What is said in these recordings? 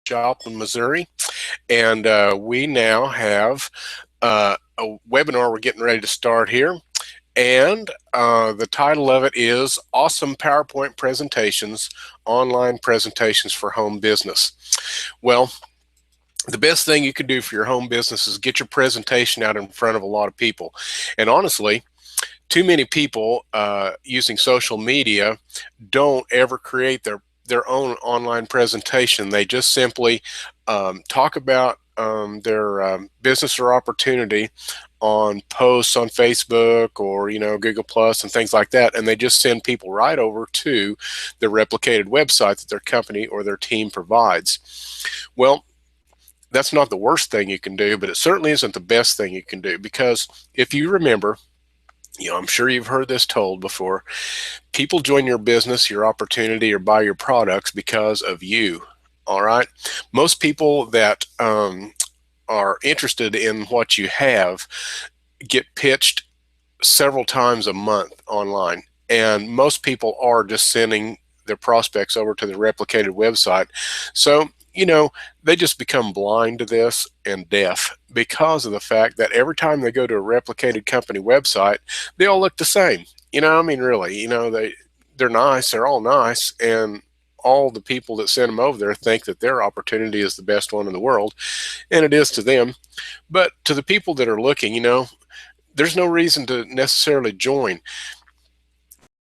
Joplin, Missouri, and we now have a webinar we're getting ready to start here. And the title of it is Awesome PowerPoint Presentations, Online Presentations for Home Business. Well, the best thing you can do for your home business is get your presentation out in front of a lot of people. And honestly, too many people using social media don't ever create their own online presentation. They just simply talk about their business or opportunity on posts on Facebook or Google Plus and things like that, and they just send people right over to the replicated website that their company or their team provides. Well, that's not the worst thing you can do, but it certainly isn't the best thing you can do, because if you remember, I'm sure you've heard this told before, people join your business, your opportunity, or buy your products because of you. All right. Most people that are interested in what you have get pitched several times a month online, and most people are just sending their prospects over to the replicated website. So they just become blind to this and deaf because of the fact that every time they go to a replicated company website, they all look the same. I mean, really, they're nice, they're all nice, and all the people that send them over there think that their opportunity is the best one in the world, and it is to them. But to the people that are looking, there's no reason to necessarily join.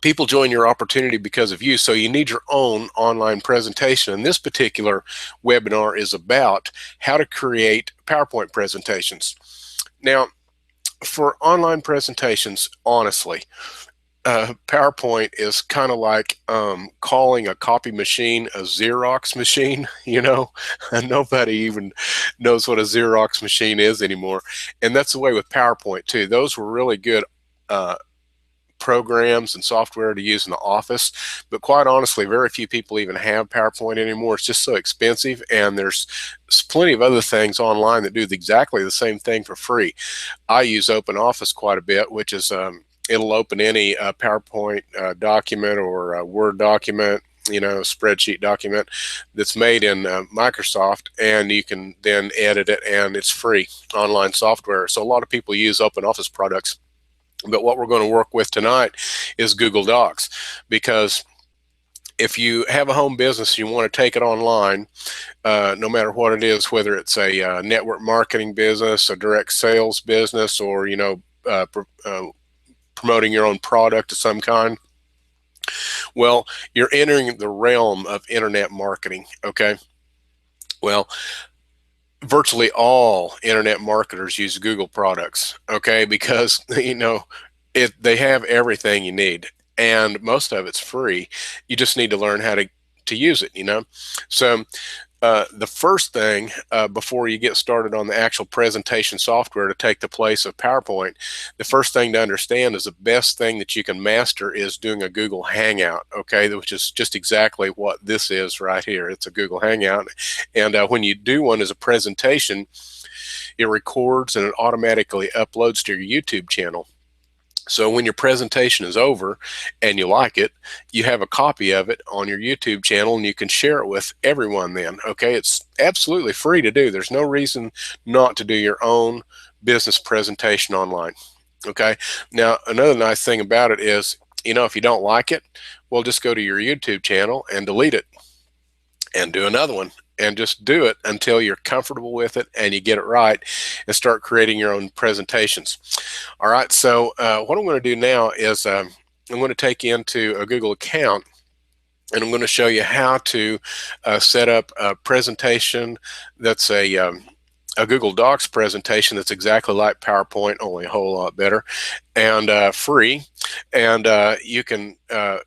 People join your opportunity because of you, so you need your own online presentation. And this particular webinar is about how to create PowerPoint presentations. Now, for online presentations, honestly, PowerPoint is kind of like calling a copy machine a Xerox machine. Nobody even knows what a Xerox machine is anymore. And that's the way with PowerPoint too. Those were really good programs and software to use in the office, but quite honestly, very few people even have PowerPoint anymore. It's just so expensive, and there's plenty of other things online that do exactly the same thing for free. I use OpenOffice quite a bit, which is it'll open any PowerPoint document or Word document, spreadsheet document that's made in Microsoft, and you can then edit it, and it's free online software. So a lot of people use OpenOffice products. But what we're going to work with tonight is Google Docs, because if you have a home business, you want to take it online, no matter what it is, whether it's a network marketing business, a direct sales business, or promoting your own product of some kind. Well, you're entering the realm of internet marketing. Okay. Well, virtually all internet marketers use Google products, okay, because they have everything you need, and most of it's free. You just need to learn how to use it. So the first thing before you get started on the actual presentation software to take the place of PowerPoint, the first thing to understand is the best thing that you can master is doing a Google Hangout, okay, which is just exactly what this is right here. It's a Google Hangout, and when you do one as a presentation, it records and it automatically uploads to your YouTube channel. So when your presentation is over and you like it, you have a copy of it on your YouTube channel, and you can share it with everyone then. Okay, it's absolutely free to do. There's no reason not to do your own business presentation online. Okay, now another nice thing about it is, if you don't like it, well, just go to your YouTube channel and delete it and do another one, and just do it until you're comfortable with it and you get it right, and start creating your own presentations. All right, so what I'm going to do now is I'm going to take you into a Google account, and I'm going to show you how to set up a presentation that's a Google Docs presentation that's exactly like PowerPoint, only a whole lot better, and free. And you can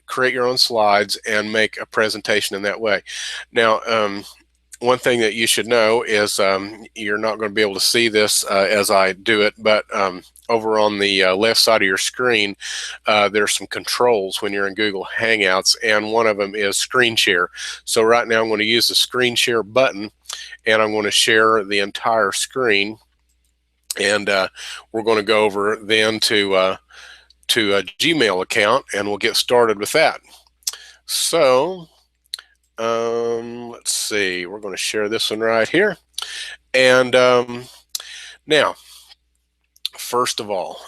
create your own slides and make a presentation in that way. Now, one thing that you should know is you're not going to be able to see this as I do it, but over on the left side of your screen, there's some controls when you're in Google Hangouts, and one of them is screen share. So right now I'm going to use the screen share button, and I'm going to share the entire screen, and we're going to go over then to a Gmail account, and we'll get started with that. So Let's see, we're going to share this one right here. And now, first of all,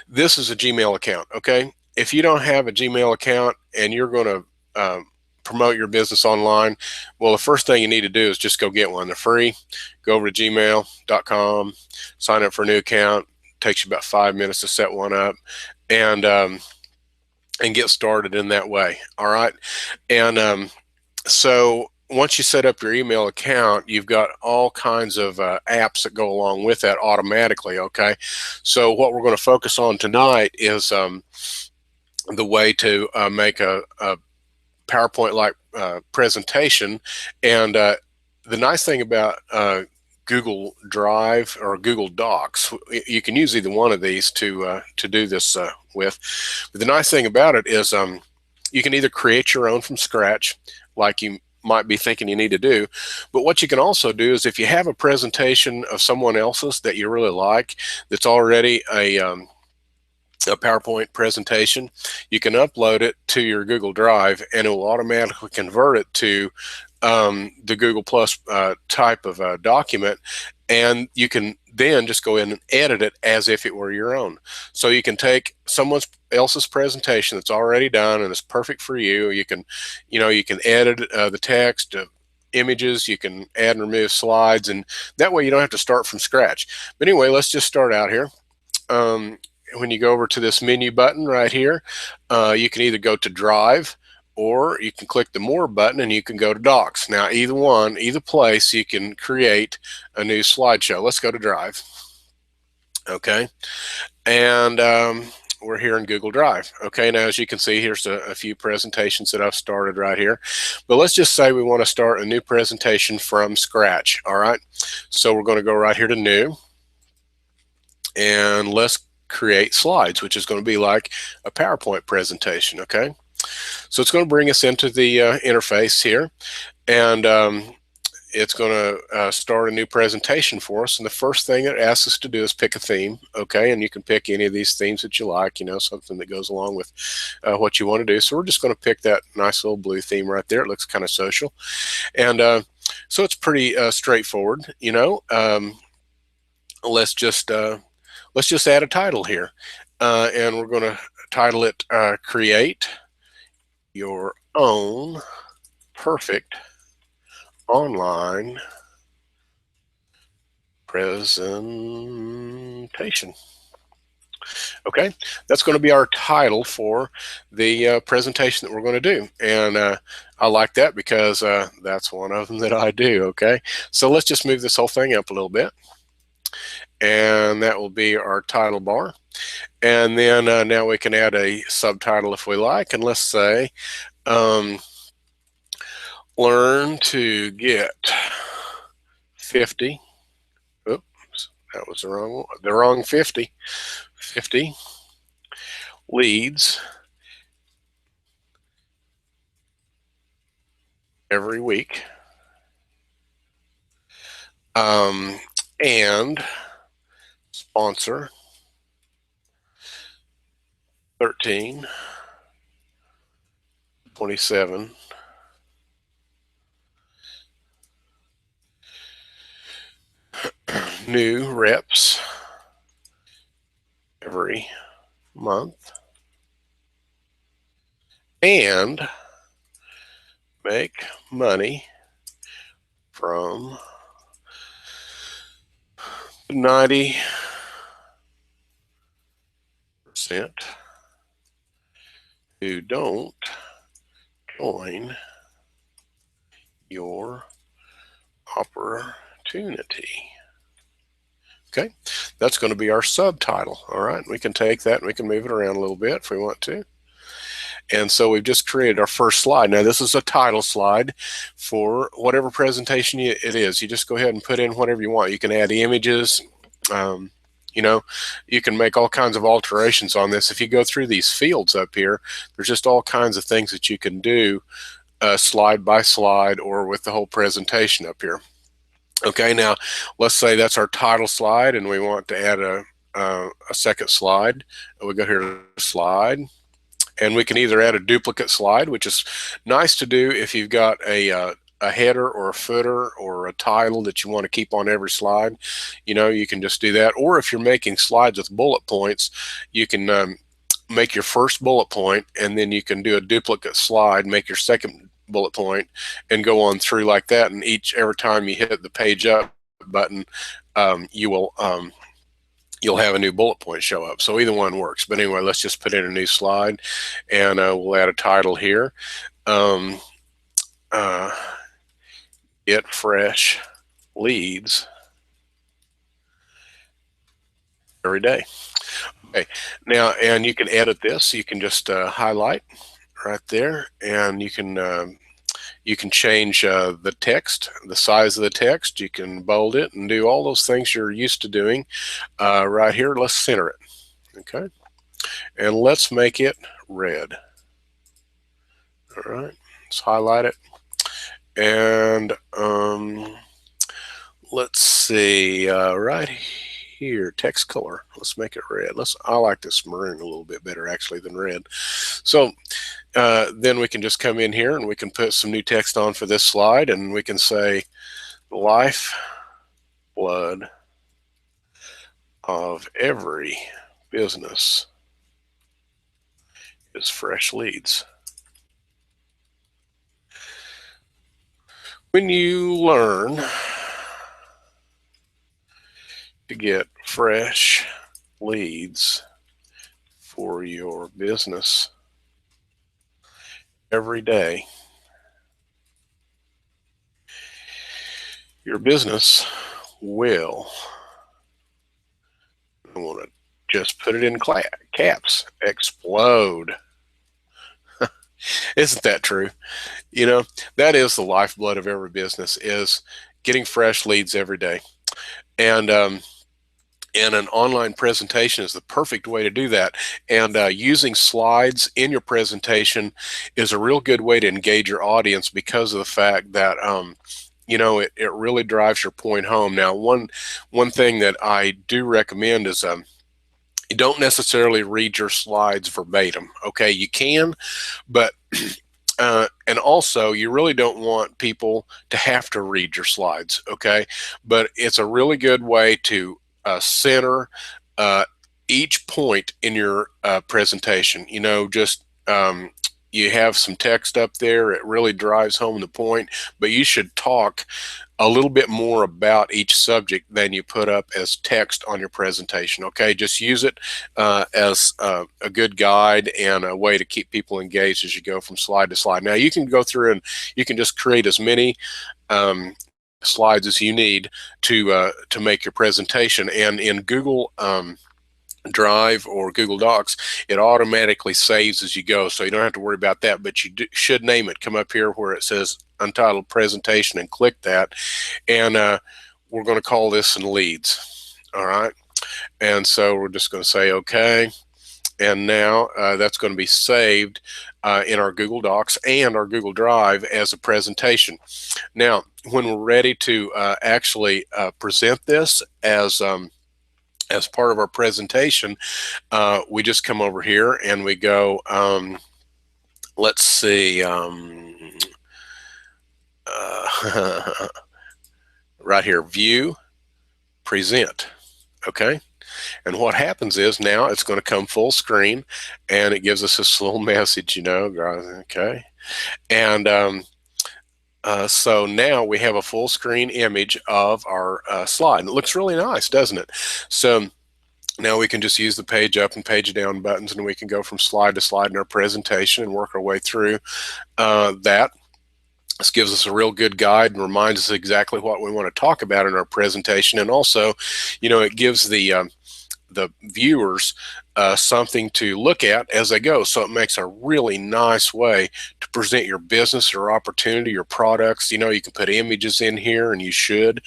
this is a Gmail account, okay? If you don't have a Gmail account and you're going to promote your business online, well, the first thing you need to do is just go get one. They're free. Go over to gmail.com, sign up for a new account. It takes you about 5 minutes to set one up, and get started in that way. All right. And so once you set up your email account, you've got all kinds of apps that go along with that automatically. Okay. So what we're going to focus on tonight is the way to make a PowerPoint-like presentation. And the nice thing about Google Drive or Google Docs, you can use either one of these to do this with. But the nice thing about it is you can either create your own from scratch, like you might be thinking you need to do. But what you can also do is if you have a presentation of someone else's that you really like, that's already a PowerPoint presentation, you can upload it to your Google Drive and it will automatically convert it to the Google Plus type of document, and you can then just go in and edit it as if it were your own. So you can take someone else's presentation that's already done and it's perfect for you. You can edit the text, images, you can add and remove slides, and that way you don't have to start from scratch. But anyway, let's just start out here. When you go over to this menu button right here, you can either go to Drive, or you can click the More button and you can go to Docs. Now, either place, you can create a new slideshow. Let's go to Drive. Okay, and we're here in Google Drive. Okay, now as you can see, here's a few presentations that I've started right here. But let's just say we want to start a new presentation from scratch. All right, so we're going to go right here to New, and let's create slides, which is going to be like a PowerPoint presentation. Okay, so it's going to bring us into the interface here, and it's going to start a new presentation for us. And the first thing it asks us to do is pick a theme. Okay, and you can pick any of these themes that you like, something that goes along with what you want to do. So we're just going to pick that nice little blue theme right there. It looks kind of social, and so it's pretty straightforward. Let's just add a title here, and we're going to title it Create Your Own Perfect Online Presentation. Okay, that's going to be our title for the presentation that we're going to do, and I like that because that's one of them that I do. Okay, so let's just move this whole thing up a little bit, and that will be our title bar. And then now we can add a subtitle if we like, and let's say learn to get 50, oops, that was the wrong 50 leads every week, and sponsor 1327 new reps every month, and make money from 90% who don't join your opportunity. Okay, that's going to be our subtitle. All right, we can take that and we can move it around a little bit if we want to. And so we've just created our first slide. Now this is a title slide for whatever presentation it is. You just go ahead and put in whatever you want. You can add images. You can make all kinds of alterations on this. If you go through these fields up here, there's just all kinds of things that you can do slide by slide or with the whole presentation up here. Okay, now let's say that's our title slide and we want to add a second slide. We go here to slide, And we can either add a duplicate slide, which is nice to do if you've got a header or a footer or a title that you want to keep on every slide. You can just do that. Or if you're making slides with bullet points, you can make your first bullet point, and then you can do a duplicate slide, make your second bullet point, and go on through like that. And every time you hit the page up button, you'll have a new bullet point show up. So either one works. But anyway, let's just put in a new slide, and we'll add a title here. Get fresh leads every day. Okay, now, and you can edit this. You can just highlight right there, and you can change the text, the size of the text. You can bold it and do all those things you're used to doing right here. Let's center it, okay, and let's make it red. All right, let's highlight it, and let's see, right here, text color, let's make it red. I like this maroon a little bit better actually than red. So then we can just come in here and we can put some new text on for this slide, and we can say life blood of every business is fresh leads. When you learn to get fresh leads for your business every day, your business will, I want to just put it in caps, explode. Isn't that true? That is the lifeblood of every business, is getting fresh leads every day. And an online presentation is the perfect way to do that. And using slides in your presentation is a real good way to engage your audience, because of the fact that it really drives your point home. Now, one thing that I do recommend is you don't necessarily read your slides verbatim. Okay, you can, but and also you really don't want people to have to read your slides. Okay, but it's a really good way to center each point in your presentation. You have some text up there, it really drives home the point, but you should talk a little bit more about each subject than you put up as text on your presentation. Okay, just use it as a good guide and a way to keep people engaged as you go from slide to slide. Now, you can go through and you can just create as many slides as you need to make your presentation. And in Google Drive or Google Docs, it automatically saves as you go, so you don't have to worry about that. But you should name it. Come up here where it says Untitled Presentation and click that, and we're going to call this in leads. All right, and so we're just going to say okay, and now that's going to be saved in our Google Docs and our Google Drive as a presentation. Now, when we're ready to actually present this as part of our presentation, we just come over here and we go, let's see, right here, view, present. Okay, and what happens is now it's going to come full screen, and it gives us this little message, okay, and so now we have a full screen image of our slide, and it looks really nice, doesn't it? So now we can just use the page up and page down buttons, and we can go from slide to slide in our presentation and work our way through that. This gives us a real good guide and reminds us exactly what we want to talk about in our presentation. And also, it gives the viewers something to look at as they go. So it makes a really nice way to present your business or opportunity, your products. You can put images in here, and you should.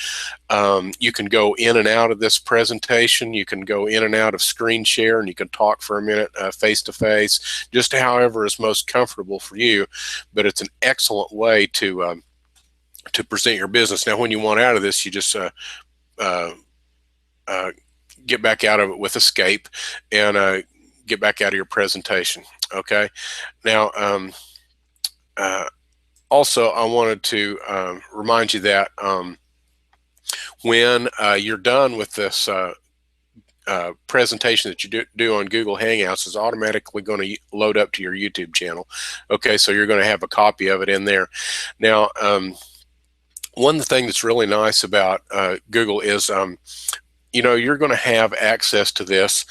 You can go in and out of this presentation. You can go in and out of screen share, and you can talk for a minute face to face, just however is most comfortable for you. But it's an excellent way to present your business. Now, when you want out of this, you just get back out of it with escape, and get back out of your presentation. Okay. Now, also, I wanted to remind you that when you're done with this presentation that you do on Google Hangouts, is automatically going to load up to your YouTube channel. Okay, so you're going to have a copy of it in there. Now, one thing that's really nice about Google is, you know, you're going to have access to this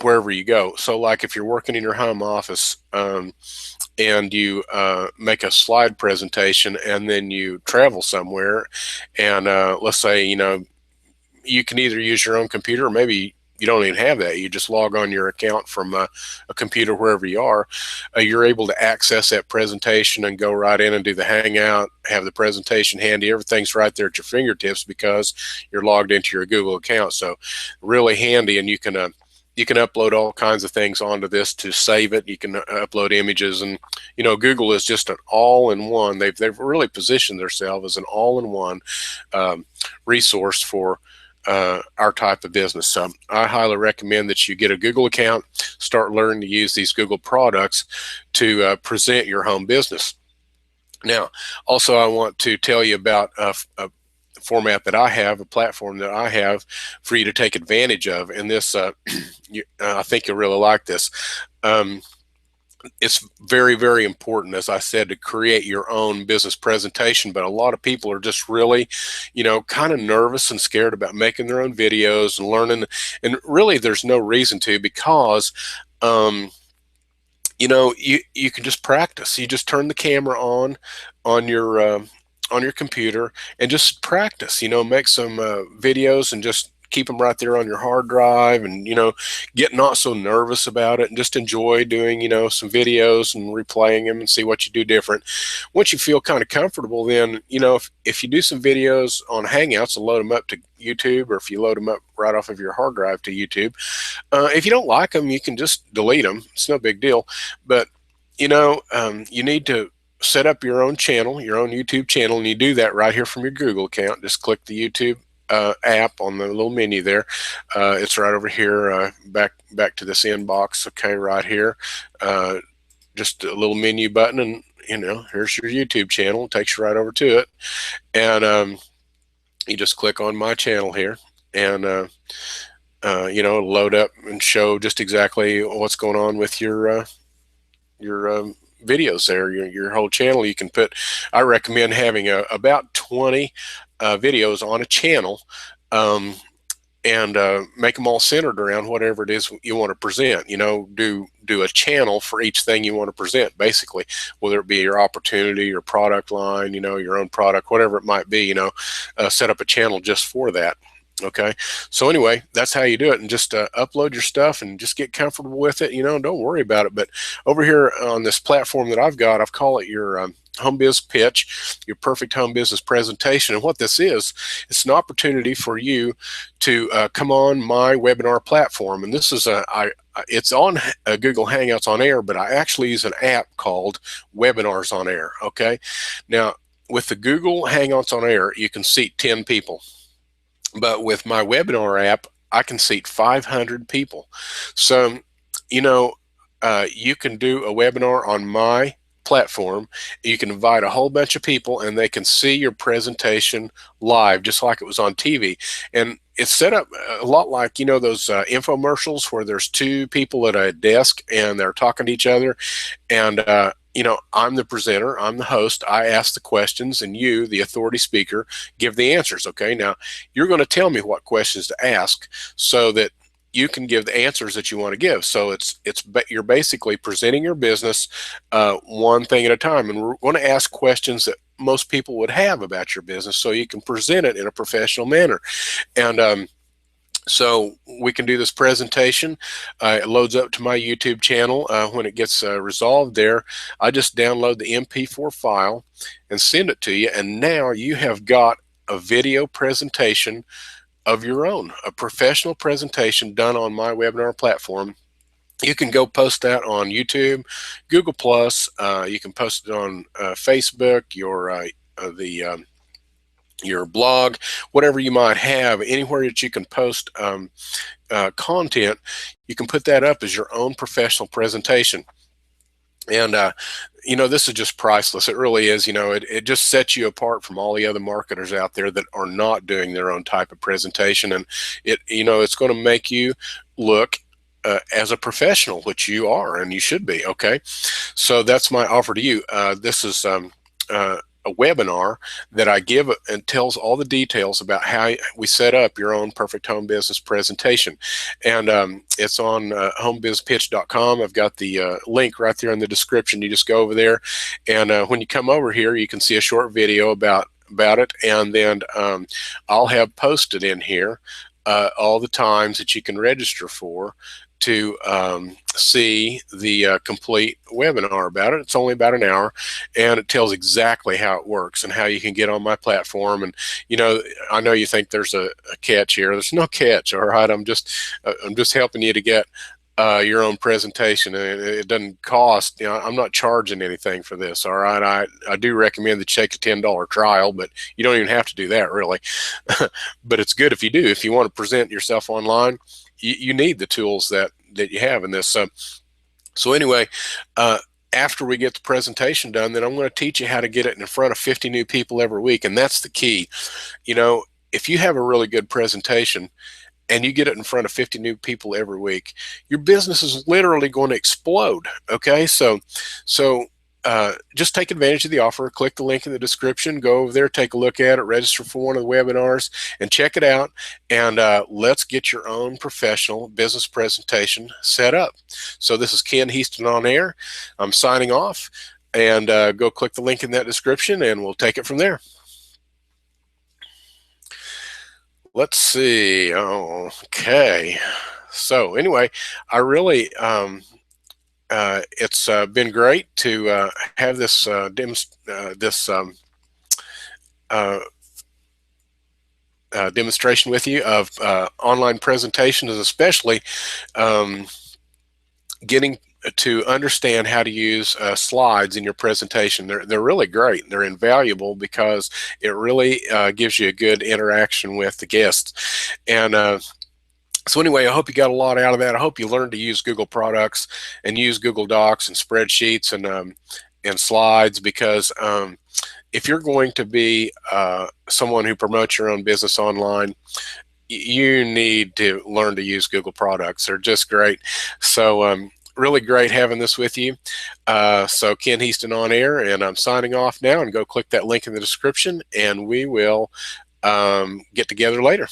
wherever you go. So like if you're working in your home office and you make a slide presentation and then you travel somewhere, and let's say, you know, you can either use your own computer, or maybe you don't even have that. You just log on your account from a computer wherever you are. You're able to access that presentation and go right in and do the Hangout, have the presentation handy. Everything's right there at your fingertips because you're logged into your Google account. So really handy, and you can upload all kinds of things onto this to save it. You can upload images, and you know, Google is just an all-in-one. They've really positioned themselves as an all-in-one resource for our type of business. So I highly recommend that you get a Google account, start learning to use these Google products to present your home business. Now, also, I want to tell you about a format that I have, a platform that I have for you to take advantage of. And this, I think you'll really like this. It's very, very important, as I said, to create your own business presentation. But a lot of people are just really, you know, kind of nervous and scared about making their own videos and learning. And really, there's no reason to, because, you know, you can just practice. You just turn the camera on your computer and just practice. You know, make some videos and just keep them right there on your hard drive, and you know, get not so nervous about it, and just enjoy doing, you know, some videos and replaying them and see what you do different. Once you feel kind of comfortable, then, you know, if you do some videos on Hangouts and load them up to YouTube, or if you load them up right off of your hard drive to YouTube, if you don't like them, you can just delete them. It's no big deal. But you know, you need to set up your own channel, your own YouTube channel, and you do that right here from your Google account. Just click the YouTube app on the little menu there. It's right over here, back to this inbox. Okay, right here, just a little menu button, and you know, here's your YouTube channel. It takes you right over to it, and you just click on my channel here, and you know, it'll load up and show just exactly what's going on with your videos there, your whole channel. You can put, I recommend having about 20 videos on a channel, and make them all centered around whatever it is you want to present. You know, do a channel for each thing you want to present, basically, whether it be your opportunity, your product line, you know, your own product, whatever it might be. You know, set up a channel just for that. Okay, so anyway, that's how you do it, and just upload your stuff and just get comfortable with it. You know, don't worry about it. But over here on this platform that I've got, I've called it your home biz pitch, your perfect home business presentation. And what this is, it's an opportunity for you to come on my webinar platform. And this is it's on Google Hangouts on Air, but I actually use an app called Webinars on Air. Okay, now with the Google Hangouts on Air, you can seat 10 people. But with my webinar app, I can seat 500 people. So, you know, you can do a webinar on my platform. You can invite a whole bunch of people, and they can see your presentation live, just like it was on TV. And it's set up a lot like, you know, those infomercials where there's two people at a desk and they're talking to each other. And you know, I'm the presenter, I'm the host, I ask the questions, and you, the authority speaker, give the answers. Okay, now you're going to tell me what questions to ask so that you can give the answers that you want to give. So you're basically presenting your business one thing at a time, and we're going to ask questions that most people would have about your business, so you can present it in a professional manner. And so we can do this presentation. It loads up to my YouTube channel. When it gets resolved there, I just download the MP4 file and send it to you. And now you have got a video presentation of your own, a professional presentation done on my webinar platform. You can go post that on YouTube, Google+. You can post it on Facebook, your blog, whatever you might have, anywhere that you can post content, you can put that up as your own professional presentation. And this is just priceless. It really is. It just sets you apart from all the other marketers out there that are not doing their own type of presentation. And it's going to make you look as a professional, which you are and you should be. Okay, so that's my offer to you. This is a webinar that I give and tells all the details about how we set up your own perfect home business presentation. And it's on homebizpitch.com. I've got the link right there in the description. You just go over there, and when you come over here, you can see a short video about it, and then I'll have posted in here all the times that you can register for to see the complete webinar about it. It's only about an hour, and it tells exactly how it works and how you can get on my platform. And I know you think there's a catch here. There's no catch. All right, I'm just helping you to get your own presentation, and it doesn't cost. I'm not charging anything for this. All right, I do recommend that you take a $10 trial, but you don't even have to do that really. But it's good if you do. If you want to present yourself online, you need the tools that you have in this. So anyway, after we get the presentation done, then I'm going to teach you how to get it in front of 50 new people every week, and that's the key. If you have a really good presentation and you get it in front of 50 new people every week, your business is literally going to explode. Okay, so just take advantage of the offer. Click the link in the description, go over there, take a look at it, register for one of the webinars, and check it out. And let's get your own professional business presentation set up. So this is Ken Heaston on air. I'm signing off, and go click the link in that description, and we'll take it from there. Let's see. Okay. So anyway, I really it's been great to have this demonstration with you of online presentations, especially getting to understand how to use slides in your presentation. They're really great. They're invaluable because it really gives you a good interaction with the guests. And so anyway, I hope you got a lot out of that. I hope you learned to use Google products and use Google Docs and spreadsheets and slides, because if you're going to be someone who promotes your own business online, you need to learn to use Google products. They're just great. So really great having this with you. So Ken Heaston on air, and I'm signing off now, and go click that link in the description, and we will get together later.